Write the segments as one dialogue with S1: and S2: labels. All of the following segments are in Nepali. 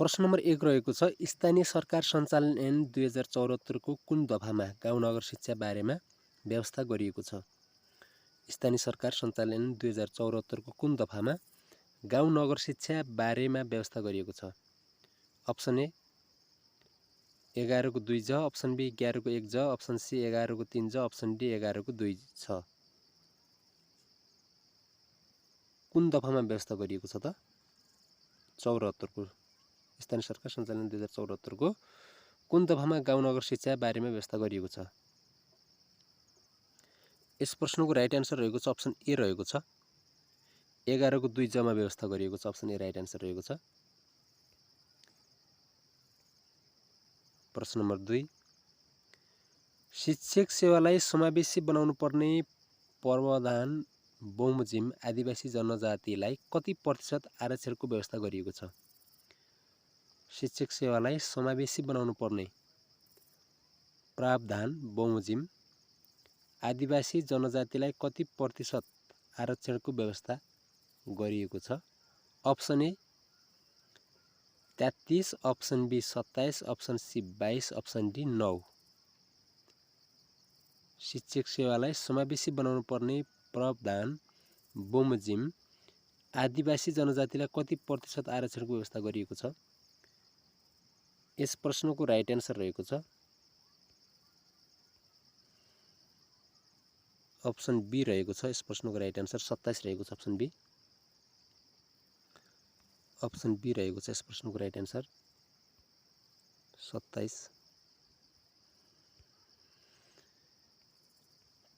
S1: प्रश्न नम्बर 1 रहेको छ स्थानीय सरकार सञ्चालन ऐन 2074 को कुन दफामा गाउँ नगर शिक्षा बारेमा व्यवस्था गरिएको छ? स्थानीय सरकार सञ्चालन ऐन 2074 को कुन दफामा गाउँ नगर शिक्षा बारेमा व्यवस्था गरिएको छ? अप्सन ए 11 को 2 ज, अप्सन बी 11 को 1 ज, अप्सन सी 11 को 3 ज, अप्सन डी 11 को 2 छ। कुन दफामा व्यवस्था गरिएको छ त? 74 को स्थानीय सरकार सञ्चालन 2074 को कुन दफामा गाउँ नगर शिक्षा बारेमा व्यवस्था गरिएको छ? यस प्रश्नको राइट आन्सर रहेको छ अप्सन ए रहेको छ। 11 को 2 जमा व्यवस्था गरिएको छ। अप्सन ए राइट आन्सर रहेको छ। प्रश्न नम्बर 2 शिक्षक सेवालाई समावेशी बनाउनु पर्ने प्रावधान बमोजिम आदिवासी जनजातिलाई कति प्रतिशत आरक्षणको व्यवस्था गरिएको छ? शिक्षक सेवालाई समावेशी बनाउनु पर्ने प्रावधान बमोजिम आदिवासी जनजातिलाई कति प्रतिशत आरक्षणको व्यवस्था गरिएको छ? Option A 33, option B 27, option C 22, option D 9। शिक्षक सेवालाई समावेशी बनाउनु पर्ने प्रावधान बमोजिम आदिवासी जनजातिलाई कति प्रतिशत आरक्षणको व्यवस्था गरिएको छ? यस प्रश्नको राइट आन्सर रहेको छ अप्सन बी रहेको छ। यस प्रश्नको राइट आन्सर 27 रहेको छ। अप्सन बी रहेको छ। यस प्रश्नको राइट आन्सर 27।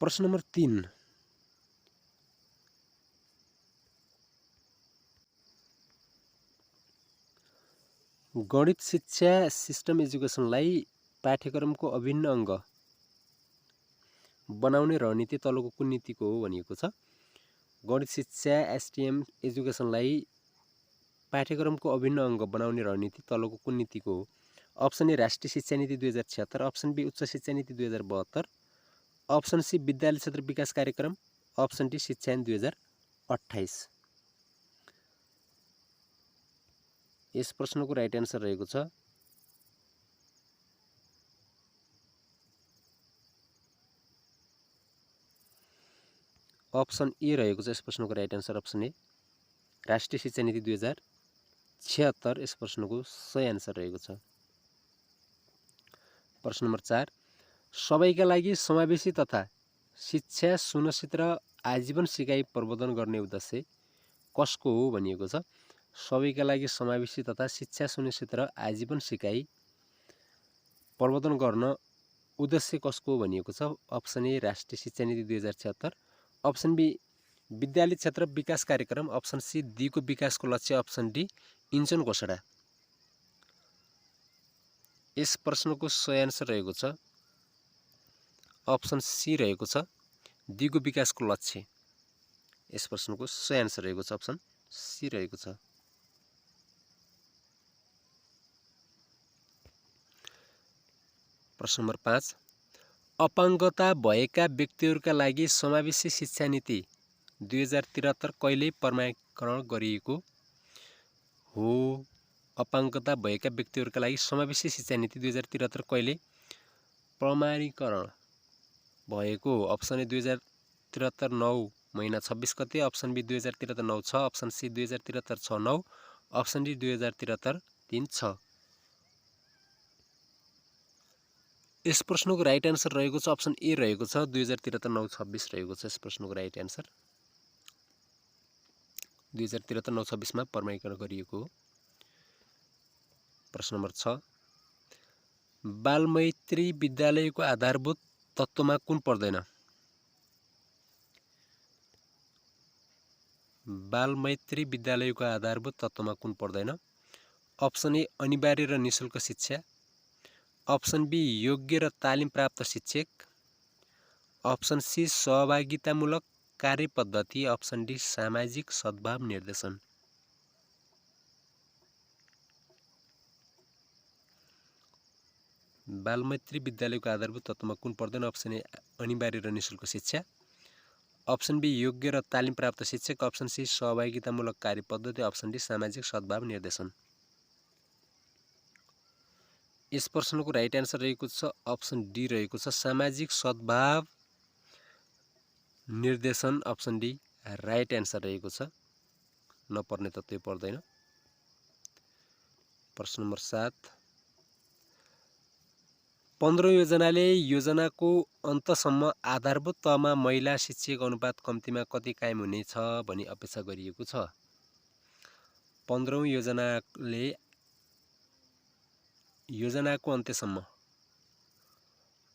S1: प्रश्न नम्बर 3 गणित शिक्षा सिस्टम एजुकेसनलाई पाठ्यक्रमको अभिन्न अङ्ग बनाउने रणनीति तलको कुन नीतिको हो भनिएको छ? गणित शिक्षा एसटिएम एजुकेसनलाई पाठ्यक्रमको अभिन्न अङ्ग बनाउने रणनीति तलको कुन नीतिको हो? अप्सन ए राष्ट्रिय शिक्षा नीति 2076, अप्सन बी उच्च शिक्षा नीति 2072, अप्सन सी विद्यालय क्षेत्र विकास कार्यक्रम, अप्सन डी शिक्षा ऐन 2028। यस प्रश्नको राइट आन्सर रहेको छ अप्सन ए रहेको छ। यस प्रश्नको राइट आन्सर अप्सन ए राष्ट्रिय शिक्षा नीति 2076 यस प्रश्नको सही आन्सर रहेको छ। प्रश्न नम्बर 4 सबैका लागि समावेशी तथा शिक्षा सुनिश्चित र आजीवन सिकाइ प्रवर्धन गर्ने उद्देश्य कसको हो भनिएको छ? सबैका लागि समावेशी तथा शिक्षा सुनिश्चित र आजीवन सिकाइ प्रवर्धन गर्न उद्देश्य कसको हो भनिएको छ? अप्सन ए राष्ट्रिय शिक्षा नीति 2076, अप्सन बी विद्यालय क्षेत्र विकास कार्यक्रम, अप्सन सी दिगो विकासको लक्ष्य, अप्सन डी इन्चन घोषणा। यस प्रश्नको सही आन्सर रहेको छ अप्सन सी रहेको छ दिगो विकासको लक्ष्य। यस प्रश्नको सही आन्सर रहेको छ अप्सन सी रहेको छ। प्रश्न नम्बर 5 अपाङ्गता भएका व्यक्तिहरूका लागि समावेशी शिक्षा नीति 2073 कहिले प्रमाणीकरण गरिएको हो? अपाङ्गता भएका व्यक्तिहरूका लागि समावेशी शिक्षा नीति 2073 कहिले प्रमाणीकरण भएको हो? अप्सन ए 2073 9 महिना 26 गते, option B 2073 9 6, option C 2073 6 9, option D 2073 3 6। यस प्रश्नको राइट आन्सर रहेको छ अप्सन ए रहेको छ 2073 9 26 रहेको छ। यस प्रश्नको राइट आन्सर 2073 9 26 मा प्रमाणीकरण गरिएको हो। प्रश्न नम्बर 6 बालमैत्री विद्यालयको आधारभूत तत्त्वमा कुन पर्दैन? बालमैत्री विद्यालयको आधारभूत तत्त्वमा कुन पर्दैन? अप्सन ए अनिवार्य र निशुल्क शिक्षा, अप्सन बी योग्य र तालिम प्राप्त शिक्षक, अप्सन सी सहभागितामूलक कार्यपद्धति, अप्सन डी सामाजिक सद्भाव निर्देशन। बालमैत्री विद्यालयको आधारभूत तत्त्वमा कुन पर्दैन? अप्सन ए अनिवार्य र निशुल्क शिक्षा, अप्सन बी योग्य र तालिम प्राप्त शिक्षक, अप्सन सी सहभागितामूलक कार्यपद्धति, अप्सन डी सामाजिक सद्भाव निर्देशन। यस प्रश्नको राइट एन्सर रहेको छ अप्सन डी रहेको छ सामाजिक सद्भाव निर्देशन। अप्सन डी राइट एन्सर रहेको छ, नपर्ने त त्यो पर्दैन। प्रश्न नम्बर 7, 15औं योजनाले योजनाको अन्तसम्म आधारभूत तहमा महिला शिक्षक अनुपात कम्तीमा कति कायम हुनेछ भनी अपेक्षा गरिएको छ। 15औं योजनाले योजनाको अन्त्यसम्म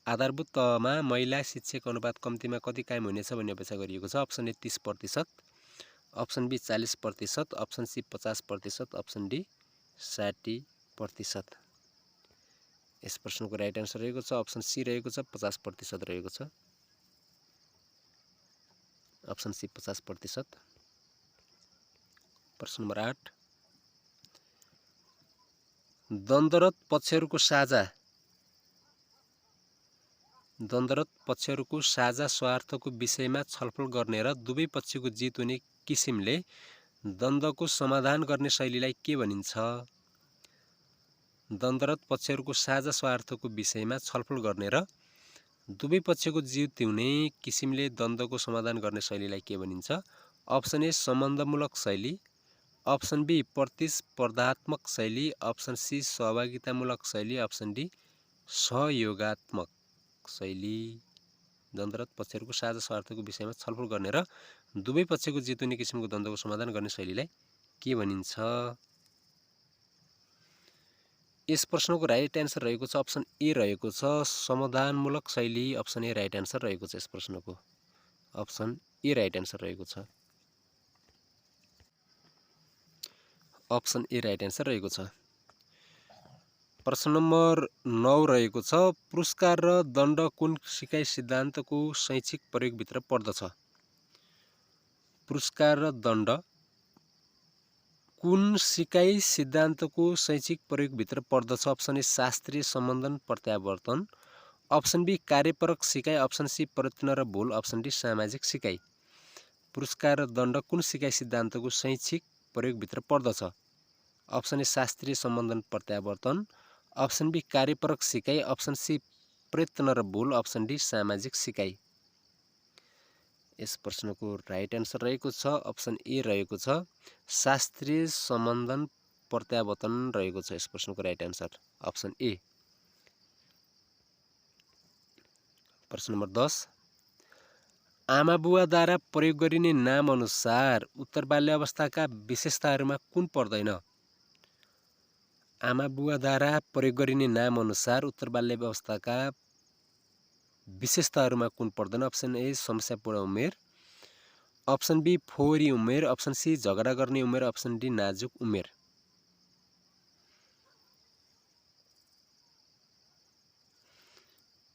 S1: आधारभूत तहमा महिला शिक्षक अनुपात कम्तीमा कति कायम हुनेछ भन्ने अपेक्षा गरिएको छ। Option A 30%, option B 40%, option C 50%, option D 60%। यस प्रश्नको राइट एन्सर रहेको छ अप्सन सी रहेको छ 50% रहेको छ। Option C 50%। प्रश्न नम्बर 8, द्वन्द्वरत पक्षहरूको साझा स्वार्थको विषयमा छलफल गर्ने र दुवै पक्षको जित हुने किसिमले द्वन्द्वको समाधान गर्ने शैलीलाई के भनिन्छ? द्वन्द्वरत पक्षहरूको साझा स्वार्थको विषयमा छलफल गर्ने र दुवै पक्षको जित हुने किसिमले द्वन्द्वको समाधान गर्ने शैलीलाई के भनिन्छ? अप्सन ए सम्बन्धमूलक शैली, अप्सन बी प्रतिस्पर्धात्मक शैली, अप्सन सी सहभागितामूलक शैली, अप्सन डी सहयोगात्मक शैली। द्वन्द्वरत पक्षहरूको साझा स्वार्थको विषयमा छलफल गर्ने र दुवै पक्षको जित हुने किसिमको द्वन्द्वको समाधान गर्ने शैलीलाई के भनिन्छ? यस प्रश्नको राइट एन्सर रहेको छ अप्सन ए रहेको छ समाधानमूलक शैली। अप्सन ए राइट एन्सर रहेको छ। यस प्रश्नको अप्सन ए राइट एन्सर रहेको छ। अप्सन ए राइट एन्सर रहेको छ। प्रश्न नम्बर 9 रहेको छ पुरस्कार र दण्ड कुन सिकाइ सिद्धान्तको शैक्षिक प्रयोगभित्र पर्दछ? पुरस्कार र दण्ड कुन सिकाइ सिद्धान्तको शैक्षिक प्रयोगभित्र पर्दछ? अप्सन ए शास्त्रीय सम्बन्धन प्रत्यावर्तन, अप्सन बी कार्यपरक सिकाइ, अप्सन सी प्रयत्न र भूल, अप्सन डी सामाजिक सिकाइ। पुरस्कार र दण्ड कुन सिकाइ सिद्धान्तको शैक्षिक प्रयोगभित्र पर्दछ? अप्सन ए शास्त्रीय सम्बन्धन प्रत्यावर्तन, अप्सन बी कार्यपरक सिकाइ, अप्सन सी प्रयत्न र भूल, अप्सन डी सामाजिक सिकाइ। यस प्रश्नको राइट एन्सर रहेको छ अप्सन ए रहेको छ शास्त्रीय सम्बन्धन प्रत्यावर्तन रहेको छ। यस प्रश्नको राइट एन्सर अप्सन ए। प्रश्न नम्बर 10, आमा बुवाद्वारा प्रयोग गरिने नाम अनुसार उत्तर बाल्यावस्थाका विशेषताहरूमा कुन पर्दैन? आमा बुवाद्वारा प्रयोग गरिने नाम अनुसार उत्तर बाल्यावस्थाका विशेषताहरूमा कुन पर्दैन? अप्सन ए समस्यापूर्ण उमेर, अप्सन बी फोहोरी उमेर, अप्सन सी झगडा गर्ने उमेर, अप्सन डी नाजुक उमेर।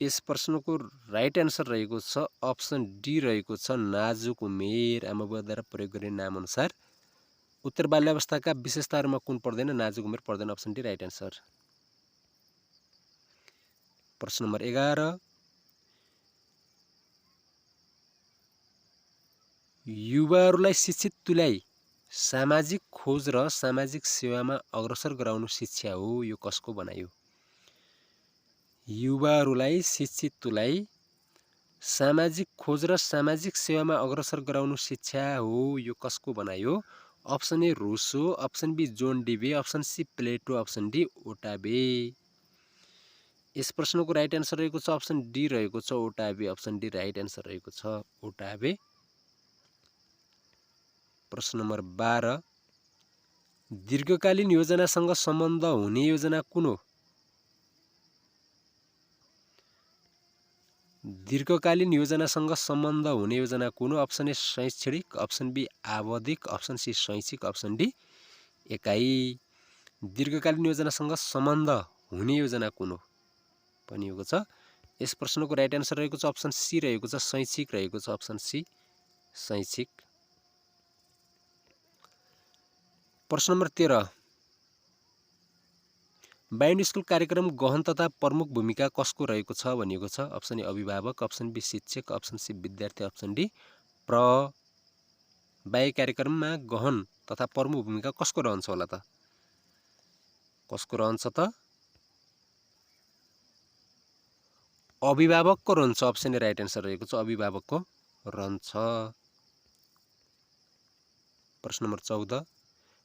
S1: यस प्रश्नको राइट एन्सर रहेको छ अप्सन डी रहेको छ नाजुक उमेर। आमा बुवाद्वारा प्रयोग गरिने नाम अनुसार उत्तर बाल्यावस्थाका विशेषताहरूमा कुन पर्दैन? नाजुक उमेर पर्दैन। Option D right answer. प्रश्न नम्बर 11, युवाहरूलाई शिक्षित तुल्याई सामाजिक खोज र सामाजिक सेवामा अग्रसर गराउनु शिक्षा हो, यो कसको भनाइ हो? युवाहरूलाई शिक्षित तुल्याई सामाजिक खोज र सामाजिक सेवामा अग्रसर गराउनु शिक्षा हो, यो कसको भनाइ हो? Option A Rousseau, option B John Dewey, option C Plato, option D ओटाबे। यस प्रश्नको राइट एन्सर रहेको छ अप्सन डी रहेको छ ओटाबे। अप्सन डी राइट एन्सर रहेको छ ओटाबे। प्रश्न नम्बर 12, दीर्घकालीन योजनासँग सम्बन्ध हुने योजना कुन हो? दीर्घकालीन योजनासँग सम्बन्ध हुने योजना कुन हो? अप्सन ए शैक्षणिक, अप्सन बी आवधिक, अप्सन सी शैक्षिक, अप्सन डी एकाइ। दीर्घकालीन योजनासँग सम्बन्ध हुने योजना कुन हो भनिएको छ। यस प्रश्नको राइट एन्सर रहेको छ अप्सन सी रहेको छ शैक्षिक रहेको छ। अप्सन सी शैक्षिक। प्रश्न नम्बर 13, बाइन्ड स्कुल कार्यक्रम गहन तथा प्रमुख भूमिका कसको रहेको छ भनिएको छ? अप्सन ए अभिभावक, अप्सन बी शिक्षक, अप्सन सी विद्यार्थी, अप्सन डी बाह्य कार्यक्रममा गहन तथा प्रमुख भूमिका कसको रहन्छ होला त? कसको रहन्छ त? अभिभावकको रहन्छ। अप्सन ए राइट एन्सर रहेको छ, अभिभावकको रहन्छ। प्रश्न नम्बर 14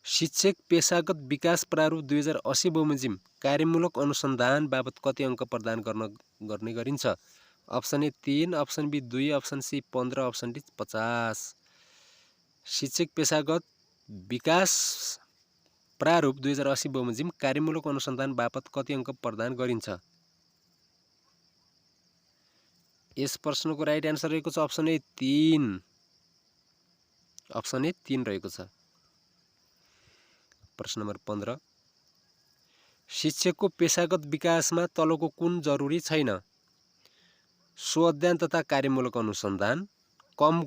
S1: शिक्षक पेशागत विकास प्रारूप 2080 बमोजिम कार्यमूलक अनुसन्धान बाबत कति अङ्क प्रदान गर्ने गरिन्छ? Option A 3, option B 2, option C 15, option D 50। शिक्षक पेशागत विकास प्रारूप 2080 बमोजिम कार्यमूलक अनुसन्धान बापत कति अङ्क प्रदान गरिन्छ? यस प्रश्नको राइट एन्सर रहेको छ अप्सन ए 3। अप्सन ए 3 रहेको छ। प्रश्न नम्बर 15 शिक्षकको पेशागत विकासमा तलको कुन जरुरी छैन? स्व-अध्ययन तथा कार्यमूलक अनुसन्धान, कम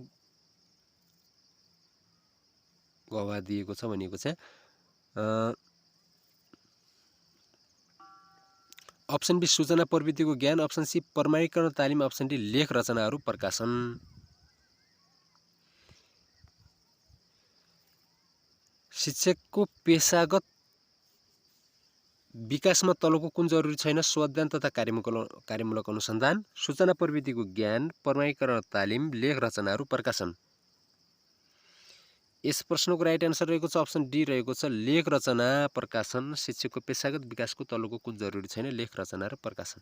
S1: गवाह दिएको छ भनिएको छ। अप्सन बी सूचना प्रविधिको ज्ञान, अप्सन सी प्रमाणीकरण तालिम, अप्सन डी लेख रचनाहरू प्रकाशन। शिक्षकको पेशागत विकासमा तलको कुन जरुरी छैन? स्व-अध्ययन तथा कार्यमूलक अनुसन्धान, सूचना प्रविधिको ज्ञान, प्रमाणीकरण तालिम, लेख रचनाहरू प्रकाशन। यस प्रश्नको राइट एन्सर रहेको छ अप्सन डी रहेको छ, लेख रचना प्रकाशन। शिक्षकको पेशागत विकासको तलको कुन जरुरी छैन? लेख रचना र प्रकाशन।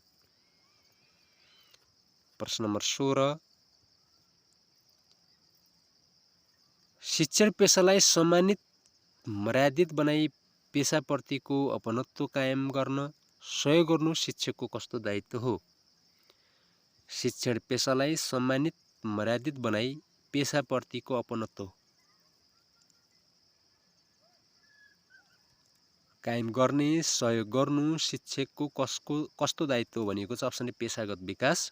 S1: प्रश्न नम्बर 16 शिक्षण पेशालाई सम्मानित मर्यादित बनाई पेशाप्रतिको अपनत्व कायम गर्न सहयोग गर्नु शिक्षकको कस्तो दायित्व हो? शिक्षण पेशालाई सम्मानित मर्यादित बनाई पेशाप्रतिको अपनत्व कायम गर्ने सहयोग गर्नु शिक्षकको कस्तो दायित्व भनेको छ? अप्सन ए पेशागत विकास,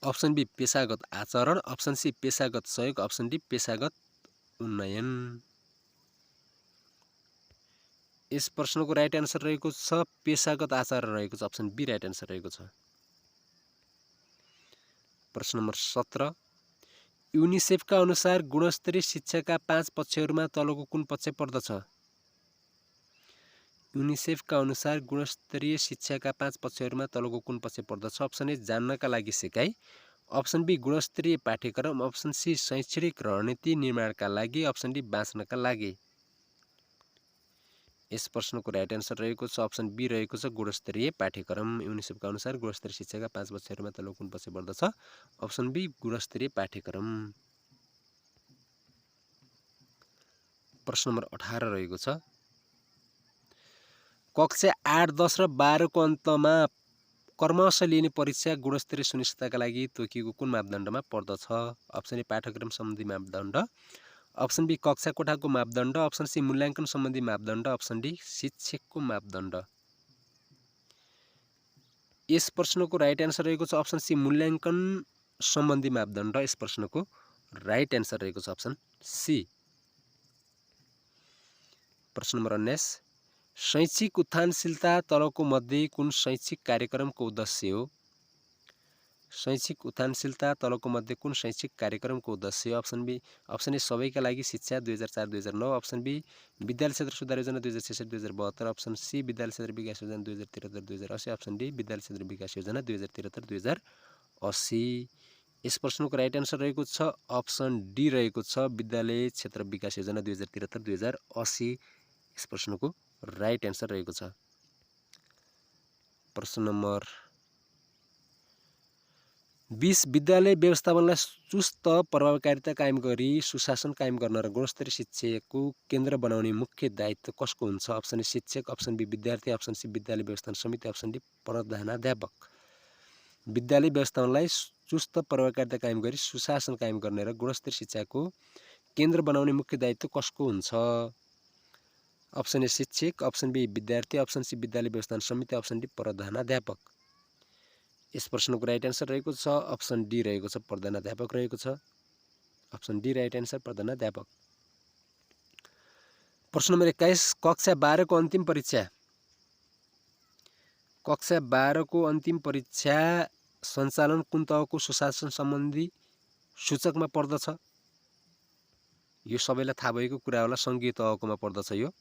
S1: अप्सन बी पेशागत आचरण, अप्सन सी पेशागत सहयोग, अप्सन डी पेशागत उन्नयन। यस प्रश्नको राइट एन्सर रहेको छ पेशागत आचरण रहेको छ, अप्सन बी राइट एन्सर रहेको छ। प्रश्न नम्बर 17 युनिसेफका अनुसार गुणस्तरीय शिक्षाका 5 पक्षहरूमा तलको कुन पक्ष पर्दछ? युनिसेफका अनुसार गुणस्तरीय शिक्षाका 5 पक्षहरूमा तलको कुन पक्ष पर्दछ? अप्सन ए जान्नका लागि सिकाइ, अप्सन बी गुणस्तरीय पाठ्यक्रम, अप्सन सी शैक्षणिक रणनीति निर्माणका लागि, अप्सन डी बाँच्नका लागि। यस प्रश्नको राइट एन्सर रहेको छ अप्सन बी रहेको छ, गुणस्तरीय पाठ्यक्रम। युनिसेफका अनुसार गुणस्तरीय शिक्षाका 5 पक्षहरूमा तलको कुन पक्ष पर्दछ? अप्सन बी गुणस्तरीय पाठ्यक्रम। प्रश्न नम्बर 18 रहेको छ कक्षा 8, 10 र 12 को अन्तमा क्रमशः लिने परीक्षा गुणस्तरीय सुनिश्चितताका लागि तोकिएको कुन मापदण्डमा पर्दछ? अप्सन ए पाठ्यक्रम सम्बन्धी मापदण्ड, अप्सन बी कक्षा कोठाको मापदण्ड, अप्सन सी मूल्याङ्कन सम्बन्धी मापदण्ड, अप्सन डी शिक्षकको मापदण्ड। यस प्रश्नको राइट एन्सर रहेको छ अप्सन सी मूल्याङ्कन सम्बन्धी मापदण्ड। यस प्रश्नको राइट एन्सर रहेको छ अप्सन सी। प्रश्न नम्बर 19 शैक्षिक उत्थानशीलता तलको मध्ये कुन शैक्षिक कार्यक्रमको उद्देश्य हो? शैक्षिक उत्थानशीलता तलको मध्ये कुन शैक्षिक कार्यक्रमको उद्देश्य हो? अप्सन ए सबैका लागि शिक्षा 2004-2009, अप्सन बी विद्यालय क्षेत्र सुधार योजना 2066-2072, अप्सन सी विद्यालय क्षेत्र विकास योजना 2073-2080, अप्सन डी विद्यालय क्षेत्र विकास योजना 2073-2080। यस प्रश्नको राइट एन्सर रहेको छ अप्सन डी रहेको छ, विद्यालय क्षेत्र विकास योजना 2073-2080 यस प्रश्नको राइट एन्सर रहेको छ। प्रश्न नम्बर 20 विद्यालय व्यवस्थापनलाई चुस्त प्रभावकारिता कायम गरी सुशासन कायम गर्न र गुणस्तरीय शिक्षाको केन्द्र बनाउने मुख्य दायित्व कसको हुन्छ? अप्सन ए शिक्षक, अप्सन बी विद्यार्थी, अप्सन सी विद्यालय व्यवस्थापन समिति, अप्सन डी प्रधानाध्यापक। विद्यालय व्यवस्थापनलाई चुस्त प्रभावकारिता कायम गरी सुशासन कायम गर्ने र गुणस्तरीय शिक्षाको केन्द्र बनाउने मुख्य दायित्व कसको हुन्छ? अप्सन ए शिक्षक, अप्सन बी विद्यार्थी, अप्सन सी विद्यालय व्यवस्थापन समिति, अप्सन डी प्रधानाध्यापक। यस प्रश्नको राइट एन्सर रहेको छ अप्सन डी रहेको छ, प्रधानाध्यापक रहेको छ। अप्सन डी राइट एन्सर प्रधानाध्यापक। प्रश्न नम्बर 21 कक्षा 12 को अन्तिम परीक्षा। कक्षा 12 को अन्तिम परीक्षा सञ्चालन कुन तहको सुशासन सम्बन्धी सूचकमा पर्दछ? यो सबैलाई थाहा भएको कुरा होला, सङ्घीय तहकोमा पर्दछ। यो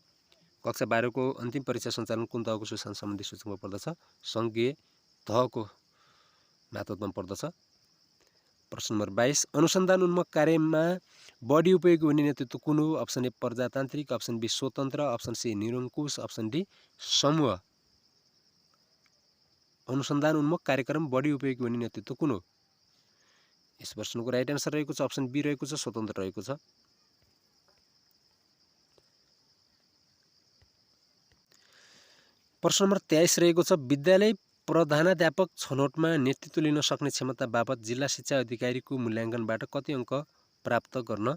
S1: कक्षा 12 को अन्तिम परीक्षा सञ्चालन कुन तहको सुशासन सम्बन्धी सूचकमा पर्दछ? सङ्घीय तहको महत्त्वमा पर्दछ। प्रश्न नम्बर 22 अनुसन्धान उन्मुख कार्यमा बढी उपयोगी हुने नेतृत्व कुन हो? अप्सन ए प्रजातान्त्रिक, अप्सन बी स्वतन्त्र, अप्सन सी निरङ्कुश, अप्सन डी समूह। अनुसन्धान उन्मुख कार्यक्रम बढी उपयोगी हुने नेतृत्व कुन हो? यस प्रश्नको राइट आन्सर रहेको छ अप्सन बी रहेको छ, स्वतन्त्र रहेको छ। प्रश्न नम्बर 23 रहेको छ विद्यालय प्रधानाध्यापक छनौटमा नेतृत्व लिन सक्ने क्षमता बाबत जिल्ला शिक्षा अधिकारीको मूल्याङ्कनबाट कति अङ्क प्राप्त गर्न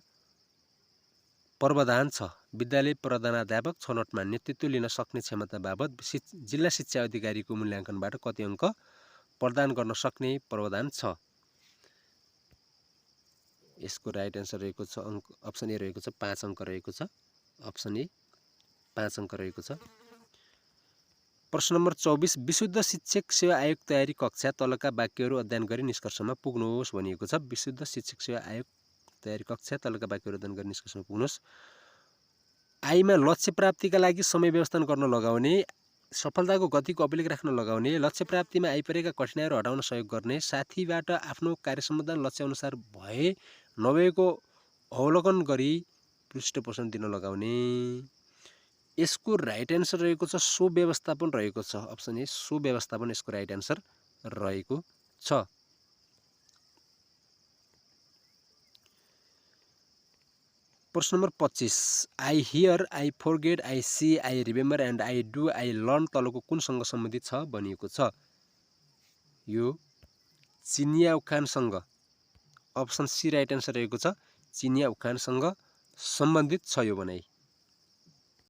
S1: प्रावधान छ? विद्यालय प्रधानाध्यापक छनौटमा नेतृत्व लिन सक्ने क्षमता बाबत जिल्ला शिक्षा अधिकारीको मूल्याङ्कनबाट कति अङ्क प्रदान गर्न सक्ने प्रावधान छ? यसको राइट आन्सर रहेको छ अप्सन ए रहेको छ 5 अङ्क रहेको छ। अप्सन ए 5 अङ्क रहेको छ। प्रश्न नम्बर 24 विशुद्ध शिक्षक सेवा आयोग तयारी कक्षा तलका वाक्यहरू अध्ययन गरी निष्कर्षमा पुग्नुहोस् भनिएको छ। विशुद्ध शिक्षक सेवा आयोग तयारी कक्षा तलका वाक्यहरू अध्ययन गरी निष्कर्षमा पुग्नुहोस्। आइमा लक्ष्य प्राप्तिका लागि समय व्यवस्थापन गर्न लगाउने, सफलताको गतिको अभिलेख राख्न लगाउने, लक्ष्य प्राप्तिमा आइपरेका कठिनाइहरू हटाउन सहयोग गर्ने, साथीबाट आफ्नो कार्य सम्बन्ध लक्ष्य अनुसार भए नभएको अवलोकन गरी पृष्ठपोषण दिन लगाउने। यसको राइट आन्सर रहेको छ सुव्यवस्थापन रहेको छ। अप्सन ए सुव्यवस्थापन यसको राइट आन्सर रहेको छ। प्रश्न number 25 I hear, I forget, I see, I remember and I do, I learn तलको कुनसँग सम्बन्धित छ भनिएको छ? यो चिनिया उखानसँग। अप्सन सी राइट आन्सर रहेको छ चिनिया उखानसँग सम्बन्धित छ यो भनाइ।